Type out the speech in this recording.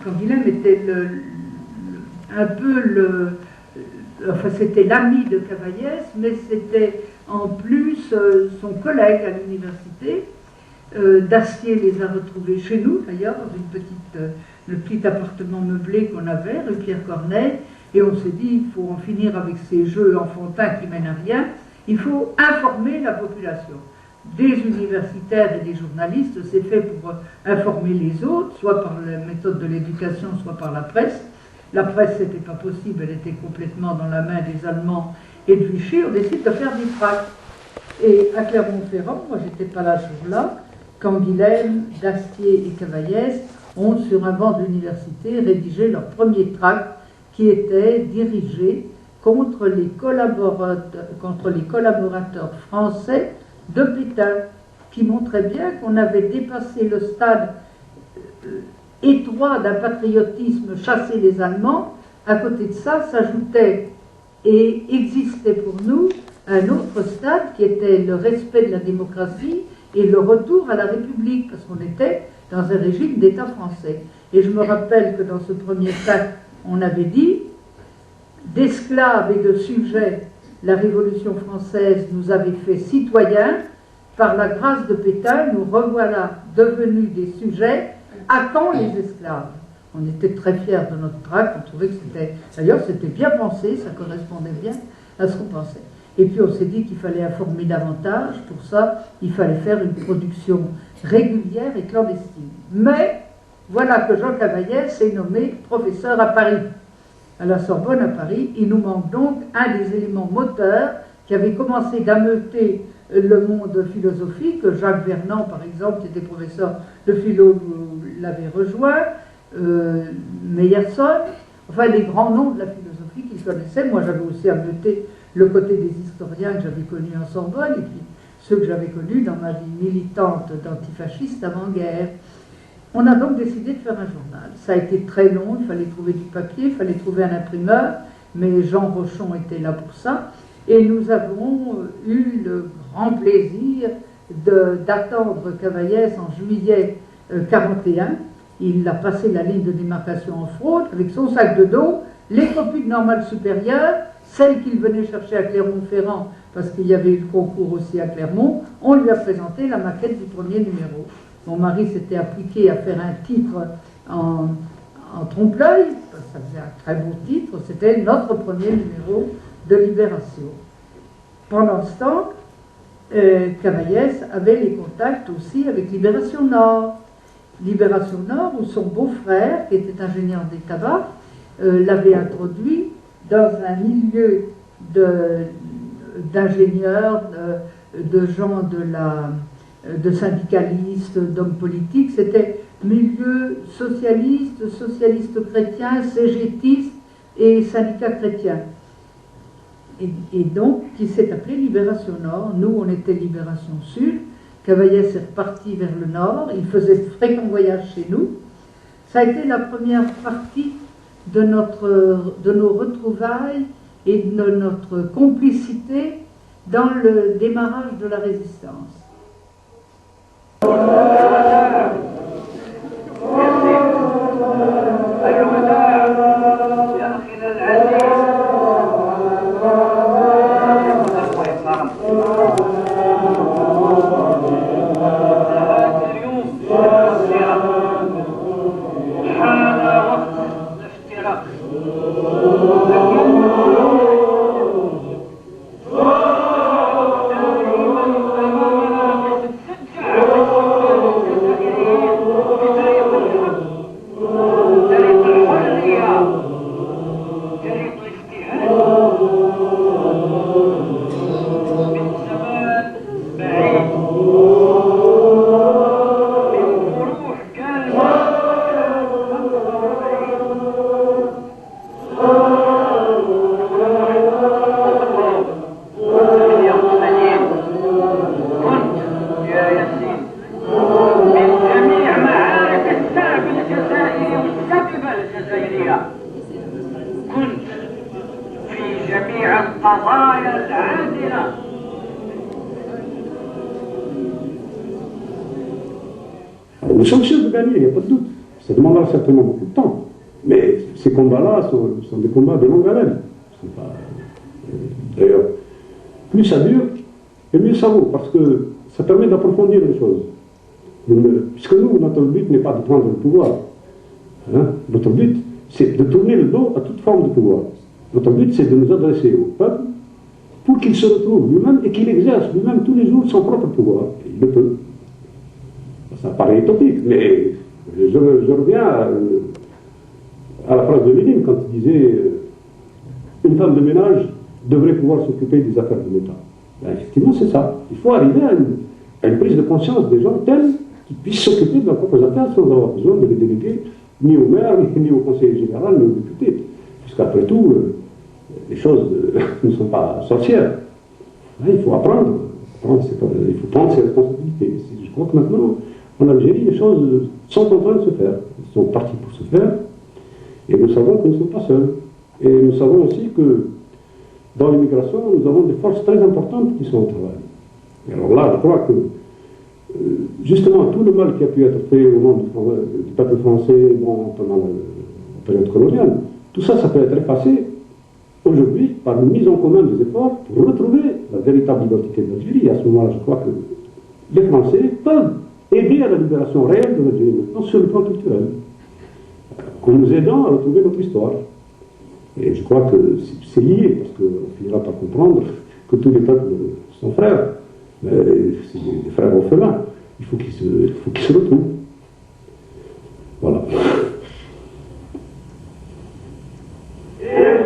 Canguilhem était un peu enfin c'était l'ami de Cavaillès, mais c'était en plus son collègue à l'université. Dastier les a retrouvés chez nous d'ailleurs, dans le petit appartement meublé qu'on avait, rue Pierre-Corneille, et on s'est dit il faut en finir avec ces jeux enfantins qui mènent à rien, il faut informer la population. Des universitaires et des journalistes, c'est fait pour informer les autres, soit par la méthode de l'éducation, soit par la presse. La presse, c'était pas possible, elle était complètement dans la main des Allemands et de Vichy. On décide de faire du tract. Et à Clermont-Ferrand, moi j'étais pas là ce jour-là, Canguilhem, Dastier et Cavaillès ont, sur un banc d'université, rédigé leur premier tract qui était dirigé contre les collaborateurs français de Pétain, qui montrait bien qu'on avait dépassé le stade étroit d'un patriotisme chasser les Allemands. À côté de ça, s'ajoutait et existait pour nous un autre stade qui était le respect de la démocratie et le retour à la République, parce qu'on était dans un régime d'État français. Et je me rappelle que dans ce premier tract, on avait dit d'esclaves et de sujets, la Révolution française nous avait fait citoyens, par la grâce de Pétain, nous revoilà devenus des sujets, à quand les esclaves? On était très fiers de notre tract, on trouvait que c'était, d'ailleurs c'était bien pensé, ça correspondait bien à ce qu'on pensait. Et puis on s'est dit qu'il fallait informer davantage, pour ça il fallait faire une production régulière et clandestine. Mais voilà que Jean Cavaillès est nommé professeur à Paris, à la Sorbonne à Paris. Il nous manque donc un des éléments moteurs qui avait commencé d'ameuter le monde philosophique. Jacques Vernant, par exemple, qui était professeur de philo, l'avait rejoint, Meyerson, enfin les grands noms de la philosophie qu'il connaissait. Moi j'avais aussi ameuté le côté des historiens que j'avais connus en Sorbonne, et puis ceux que j'avais connus dans ma vie militante d'antifasciste avant-guerre. On a donc décidé de faire un journal. Ça a été très long, il fallait trouver du papier, il fallait trouver un imprimeur, mais Jean Rochon était là pour ça. Et nous avons eu le grand plaisir d'attendre Cavaillès en juillet 1941. Il a passé la ligne de démarcation en fraude avec son sac de dos, les copies de normale supérieure, celles qu'il venait chercher à Clermont-Ferrand, parce qu'il y avait eu le concours aussi à Clermont. On lui a présenté la maquette du premier numéro. Mon mari s'était appliqué à faire un titre en trompe-l'œil, ça faisait un très beau titre, c'était notre premier numéro de Libération. Pendant ce temps, Cavaillès avait les contacts aussi avec Libération Nord. Libération Nord, où son beau-frère, qui était ingénieur des tabacs, l'avait introduit dans un milieu d'ingénieurs, de gens de syndicalistes, d'hommes politiques. C'était milieu socialiste, socialiste chrétien, cégétiste et syndicat chrétien. Et donc, qui s'est appelé Libération Nord. Nous, on était Libération Sud. Cavaillès est reparti vers le nord. Il faisait de fréquents voyages chez nous. Ça a été la première partie de nos retrouvailles et de notre complicité dans le démarrage de la résistance. Nous sommes sûrs de gagner, il n'y a pas de doute. Ça demandera certainement beaucoup de temps. Mais ces combats-là sont des combats de longue haleine. D'ailleurs, plus ça dure, et mieux ça vaut, parce que ça permet d'approfondir les choses. Puisque nous, notre but n'est pas de prendre le pouvoir. Hein? Notre but, c'est de tourner le dos à toute forme de pouvoir. Notre but, c'est de nous adresser au peuple pour qu'il se retrouve lui-même et qu'il exerce lui-même tous les jours son propre pouvoir. Et il le peut. Ça paraît utopique, mais je reviens à la phrase de Lénine quand il disait une femme de ménage devrait pouvoir s'occuper des affaires de l'État. Ben, effectivement, c'est ça. Il faut arriver à une prise de conscience des gens tels qu'ils puissent s'occuper de leurs propres affaires sans avoir besoin de les déléguer ni au maire, ni au conseiller général, ni au député. Puisqu'après tout, les choses ne sont pas sorcières. Là, il faut apprendre. Il faut prendre ses responsabilités. Je crois que maintenant, en Algérie, les choses sont en train de se faire. Elles sont parties pour se faire. Et nous savons que nous ne sommes pas seuls. Et nous savons aussi que dans l'immigration, nous avons des forces très importantes qui sont au travail. Et alors là, je crois que justement, tout le mal qui a pu être fait au nom du peuple français pendant la période coloniale, tout ça, ça peut être effacé aujourd'hui par une mise en commun des efforts pour retrouver la véritable identité de l'Algérie. À ce moment-là, je crois que les Français peuvent aider à la libération réelle de l'Algérie, maintenant sur le plan culturel, en nous aidant à retrouver notre histoire. Et je crois que c'est lié, parce qu'on finira par comprendre que tous les peuples sont frères. C'est des frères orphelins. Il faut qu'ils se retrouvent. Voilà. Yes,